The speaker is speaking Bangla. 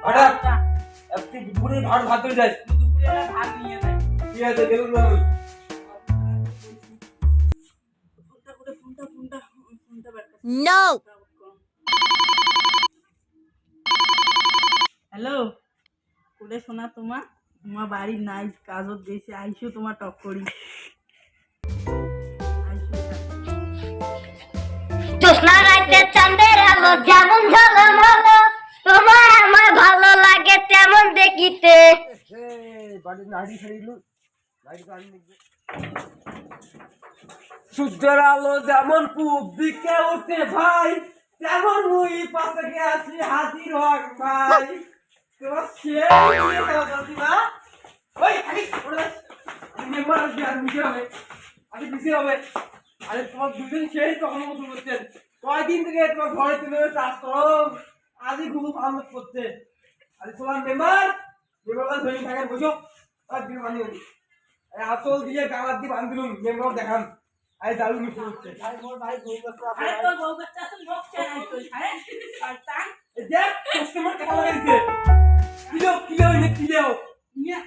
হঠাৎ তুই দুপুরে ভাত হয়ে যাস দুপুরে ভাত নিয়ে যায় ঠিক আছে গেলুম না আমি ফোনটা বের কর No! হ্যালো কোলে শোনা তোমার বাড়ি নাই কাজত গেছে আইসো তোমার টক করি জোৎস্না রাতে চাঁদের আলো যেমন ঝলমলো তোমার আমার ভালো লাগে তেমন দেখিতে। বাড়ি নাড়ি ছাড়িলু নাড়ি তো আনি নিবে সূর্যের আলো যেমন পূব দিকে উঠে ভাই তেমন মুই পাশে আছি হাজির হক ভাই তোমার শেষ না ওই খালি মেম্বার আসবে আর বিজে হবে আরে বিজে হবে আরে তোমার দুজন সেই তখন মতো করছেন কয়দিন থেকে তোমার ঘরে তুলে চাষ করো আজই খুব ভালো করছে আরে তোমার মেম্বার ধরে থাকেন বুঝো আর দিন বানিয়ে আসল দিয়ে গালার দিয়ে বান্ধিলুম মেম্বার দেখান আরে দারু মিশে হচ্ছে আরে তোর বউ বাচ্চা আছে লোক চাই তুই হ্যাঁ শয়তান দেখ কাস্টমার টাকা লাগাইছে কিলো কিলো কিলো নিয়ে